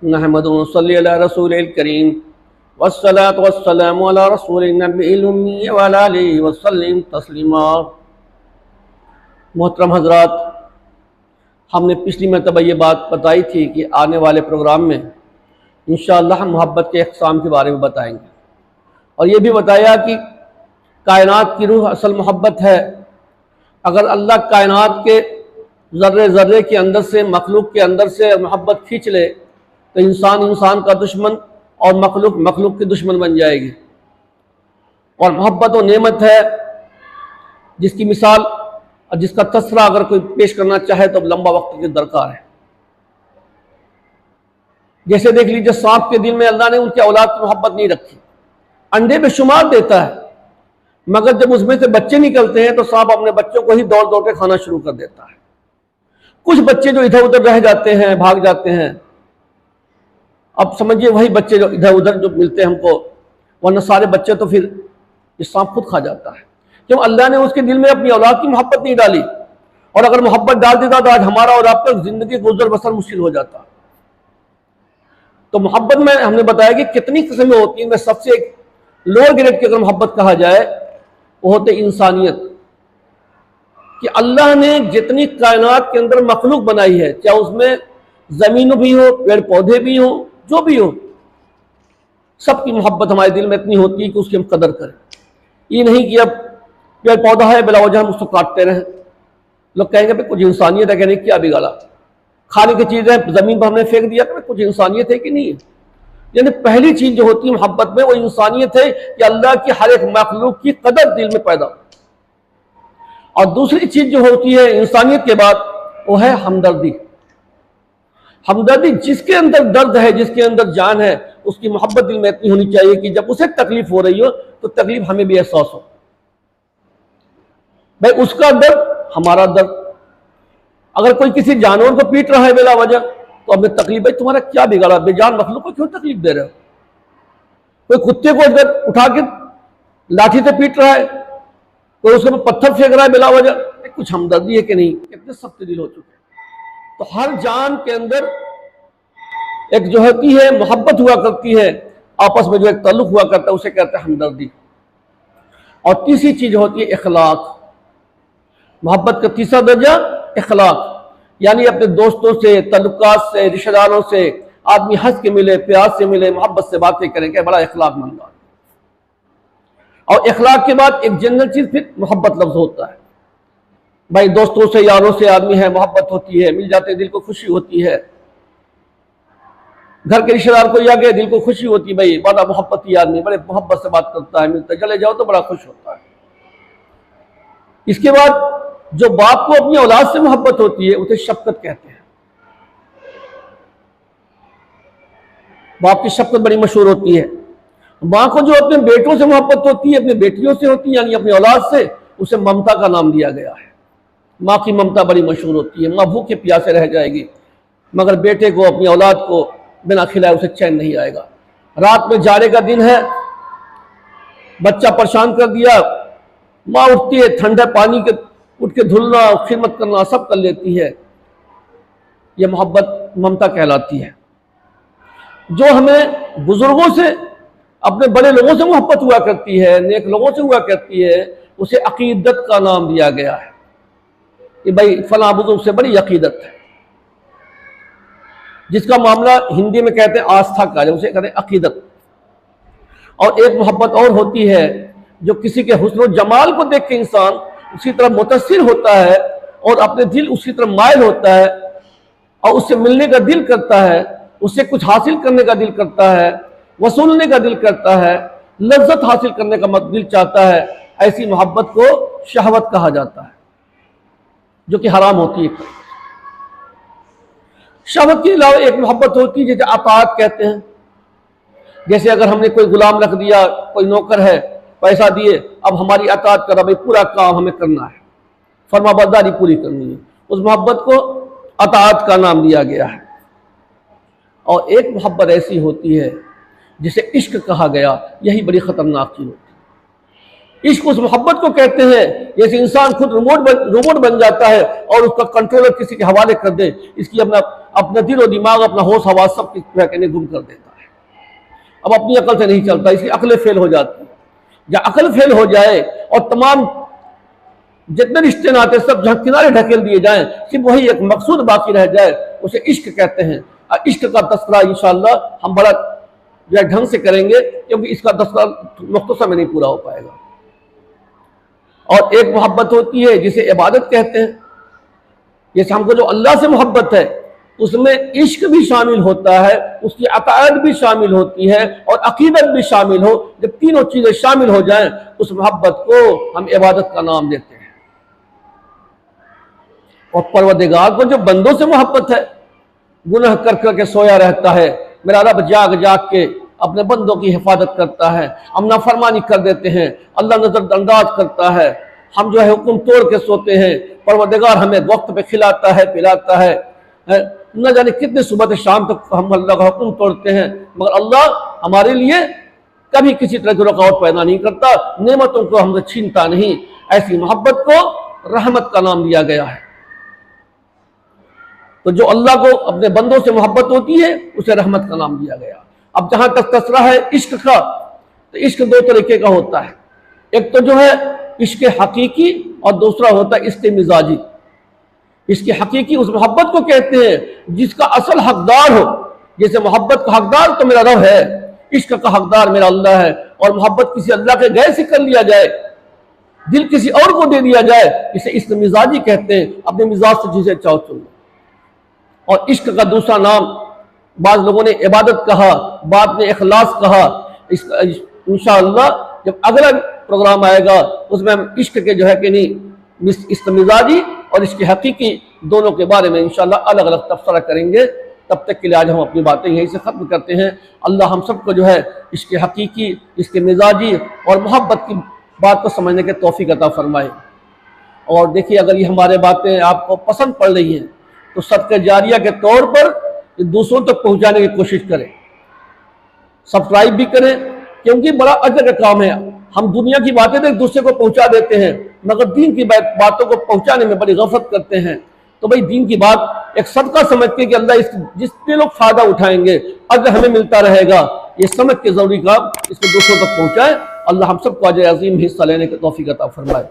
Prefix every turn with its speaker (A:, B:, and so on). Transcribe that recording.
A: नहमदुहु व नसल्ली अला रसूलिल करीम वस्सलातु वस्सलामु अला रसूलिन नबिय्यिल उम्मी व अला आलिहि व सल्लिम तस्लीमा। मोहतरम हज़रात, हमने पिछली मरतबा ये बात बताई थी कि आने वाले प्रोग्राम में इंशाअल्लाह हम मोहब्बत के अक़साम के बारे में बताएंगे, और ये भी बताया कि कायनात की रूह असल मोहब्बत है। अगर अल्लाह कायनात के ज़र्रे ज़र्रे के अंदर से, मखलूक के अंदर से मोहब्बत खींच ले तो इंसान इंसान का दुश्मन और मखलूक मखलूक की दुश्मन बन जाएगी। और मोहब्बत वो नेमत है जिसकी मिसाल और जिसका तस्रा अगर कोई पेश करना चाहे तो लंबा वक्त की दरकार है। जैसे देख लीजिए, सांप के दिल में अल्लाह ने उनकी औलाद की मोहब्बत नहीं रखी। अंडे में शुमार देता है, मगर जब उसमें से बच्चे निकलते हैं तो सांप अपने बच्चों को ही दौड़ दौड़ के खाना शुरू कर देता है। कुछ बच्चे जो इधर उधर रह जाते हैं, भाग जाते हैं, अब समझिए वही बच्चे जो इधर उधर जो मिलते हैं हमको, वरना सारे बच्चे तो फिर ये सांप खुद खा जाता है। क्यों? अल्लाह ने उसके दिल में अपनी औलाद की मोहब्बत नहीं डाली, और अगर मोहब्बत डाल देता तो आज हमारा और आपका जिंदगी गुजर बसर मुश्किल हो जाता। तो मोहब्बत में हमने बताया कि कितनी किस्में होती हैं। सबसे एक लोअर ग्रेड की अगर मोहब्बत कहा जाए वो होते इंसानियत, कि अल्लाह ने जितनी कायनात के अंदर मखलूक बनाई है, चाहे उसमें जमीन भी हो, पेड़ पौधे भी हो, जो भी हो, सबकी मोहब्बत हमारे दिल में इतनी होती है कि उसकी हम कदर करें। ये नहीं कि अब पेड़ पौधा है बिला वजह हम उसको काटते रहें। लोग कहेंगे भाई कुछ इंसानियत है, कहने क्या बिगाड़ा, खाने की चीज़ें ज़मीन पर हमने फेंक दिया, कुछ इंसानियत है कि नहीं है। यानी पहली चीज़ जो होती है मोहब्बत में वो इंसानियत है कि अल्लाह की हर एक मखलूक की कदर दिल में पैदा। और दूसरी चीज़ जो होती है इंसानियत के बाद वो है हमदर्दी। हमदर्दी, जिसके अंदर दर्द है, जिसके अंदर जान है, उसकी मोहब्बत दिल में इतनी होनी चाहिए कि जब उसे तकलीफ हो रही हो तो तकलीफ हमें भी एहसास हो। भाई उसका दर्द हमारा दर्द। अगर कोई किसी जानवर को पीट रहा है बिला वजह तो हमें तकलीफ, भाई तुम्हारा क्या बिगाड़ा, बेजान मखलूक को क्यों तकलीफ दे रहे हो। कोई कुत्ते को अगर उठा के लाठी से पीट रहा है, कोई उसके ऊपर पत्थर फेंक रहा है बिला वजह, कुछ हमदर्दी है कि नहीं। कितने सख्त दिल हो चुके हैं। तो हर जान के अंदर एक जो होती है मोहब्बत हुआ करती है, आपस में जो एक ताल्लुक हुआ करता है, उसे कहते हैं हमदर्दी। और तीसरी चीज होती है इखलाक। मोहब्बत का तीसरा दर्जा इखलाक, यानी अपने दोस्तों से, तल्लुकात से, रिश्तेदारों से आदमी हंस के मिले, प्यार से मिले, मोहब्बत से बातें करें, क्या बड़ा इखलाकमंद आदमी। और इखलाक के बाद एक जनरल चीज फिर मोहब्बत लफ्ज होता है। भाई दोस्तों से, यारों से आदमी है, मोहब्बत होती है, मिल जाते दिल को खुशी होती है। घर के रिश्तेदार को आगे दिल को खुशी होती है, भाई बड़ा मोहब्बती आदमी, बड़े मोहब्बत से बात करता है, मिलता है, चले जाओ तो बड़ा खुश होता है। इसके बाद जो बाप को अपनी औलाद से मोहब्बत होती है उसे शफकत कहते हैं। बाप की शफकत बड़ी मशहूर होती है। माँ को जो अपने बेटों से मोहब्बत होती है, अपनी बेटियों से होती है, यानी अपनी औलाद से, उसे ममता का नाम दिया गया है। माँ की ममता बड़ी मशहूर होती है। माँ भूखे प्यासे रह जाएगी, मगर बेटे को, अपनी औलाद को बिना खिलाए उसे चैन नहीं आएगा। रात में जाड़े का दिन है, बच्चा परेशान कर दिया, माँ उठती है, ठंडे पानी के उठ के धुलना, खिदमत करना सब कर लेती है। यह मोहब्बत ममता कहलाती है। जो हमें बुजुर्गों से, अपने बड़े लोगों से मोहब्बत हुआ करती है, नेक लोगों से हुआ करती है, उसे अकीदत का नाम दिया गया है कि भाई फला बुजुर्ग से बड़ी अकीदत है। जिसका मामला हिंदी में कहते हैं आस्था का, उसे कहते हैं अकीदत। और एक मोहब्बत और होती है जो किसी के हुस्न और जमाल को देख के इंसान उसी तरह मुतसिर होता है और अपने दिल उसी तरह मायल होता है और उससे मिलने का दिल करता है, उससे कुछ हासिल करने का दिल करता है, वसूलने का दिल करता है, लज्जत हासिल करने का दिल चाहता है। ऐसी मोहब्बत को शहवत कहा जाता है, जो कि हराम होती है। शहवत के अलावा एक मोहब्बत होती है जैसे अताअत कहते हैं। जैसे अगर हमने कोई गुलाम रख दिया, कोई नौकर है, पैसा दिए, अब हमारी अताअत करा, भाई पूरा काम हमें करना है, फरमाबरदारी पूरी करनी है, उस मोहब्बत को अताअत का नाम दिया गया है। और एक मोहब्बत ऐसी होती है जिसे इश्क कहा गया, यही बड़ी खतरनाक चीज होती है। इश्क उस मोहब्बत को कहते हैं जैसे इंसान खुद रोबोट बन जाता है और उसका कंट्रोलर किसी के हवाले कर दे, इसकी अपना दिल और दिमाग, अपना होश हवास सब कहने गुम कर देता है। अब अपनी अकल से नहीं चलता, इसकी अकलें फेल हो जाती है। जब अकल फेल हो जाए और तमाम जितने रिश्ते नाते सब जहां किनारे ढकेल दिए जाएं, सिर्फ वही एक मकसूद बाकी रह जाए, उसे इश्क कहते हैं। और इश्क का तस्करा इंशाअल्लाह हम बड़ा जो ढंग से करेंगे, क्योंकि इसका तस्करा मुख्तसर में नहीं पूरा हो पाएगा। और एक मोहब्बत होती है जिसे इबादत कहते हैं। जैसे हमको जो अल्लाह से मोहब्बत है उसमें इश्क भी शामिल होता है, उसकी अकायद भी शामिल होती है और अकीदत भी शामिल हो। जब तीनों चीजें शामिल हो जाएं उस मोहब्बत को हम इबादत का नाम देते हैं। और परवरदिगार को जो बंदों से मोहब्बत है, गुनाह कर करके सोया रहता है, मेरा रब जाग जाग के अपने बंदों की हिफाजत करता है, हम नाफरमानी कर देते हैं, अल्लाह नजरअंदाज करता है, हम जो है हुक्म तोड़ के सोते हैं, परवरदिगार हमें वक्त पे खिलाता है, पिलाता है। न जाने कितने सुबह से शाम तक हम अल्लाह का हुक्म तोड़ते हैं, मगर अल्लाह हमारे लिए कभी किसी तरह की रुकावट पैदा नहीं करता, नेमतों को हमसे छीनता नहीं। ऐसी मोहब्बत को रहमत का नाम दिया गया है। तो जो अल्लाह को अपने बंदों से मोहब्बत होती है उसे रहमत का नाम दिया गया। अब जहां तक तस्करा है इश्क का, तो इश्क दो तरीके का होता है। एक तो जो है इश्क हकीकी और दूसरा होता है इश्क मिजाजी। इसकी हकीकी उस मोहब्बत को कहते हैं जिसका असल हकदार हो। जैसे मोहब्बत का हकदार तो मेरा रब है, इश्क का हकदार मेरा अल्लाह है। और मोहब्बत किसी अल्लाह के गैर से कर लिया जाए, दिल किसी और को दे दिया जाए, इसे इश्क मिजाजी कहते हैं। अपने मिजाज से जिसे चाहो चुन लो। और इश्क का दूसरा नाम बाज़ लोगों ने इबादत कहा, बाद में इखलास कहा। इंशाअल्लाह जब अगला प्रोग्राम आएगा उसमें हम इश्क के जो है कि नहीं इश्क मिजाजी और इसकी हकीकी दोनों के बारे में इंशाअल्लाह अलग अलग तबसरा करेंगे। तब तक के लिए आज हम अपनी बातें यहीं से ख़त्म करते हैं। अल्लाह हम सबको जो है इसके हकीकी, इसके मिजाजी और मोहब्बत की बात को समझने के तौफीक अता फरमाए। और देखिए, अगर ये हमारे बातें आपको पसंद पड़ रही हैं तो सदका जारिया के तौर पर दूसरों तक पहुंचाने की कोशिश करें, सब्सक्राइब भी करें, क्योंकि बड़ा अजर का काम है। हम दुनिया की बातें तो एक दूसरे को पहुंचा देते हैं, मगर दीन की बातों को पहुंचाने में बड़ी गफलत करते हैं। तो भाई दीन की बात एक सदका समझ के कि अल्लाह जितने लोग फायदा उठाएंगे अजर हमें मिलता रहेगा, ये समझ के जरूरी काम इसको दूसरों तक पहुंचाए। अल्लाह हम सबको अजर अजीम हिस्सा लेने की तौफीक अता फरमाए।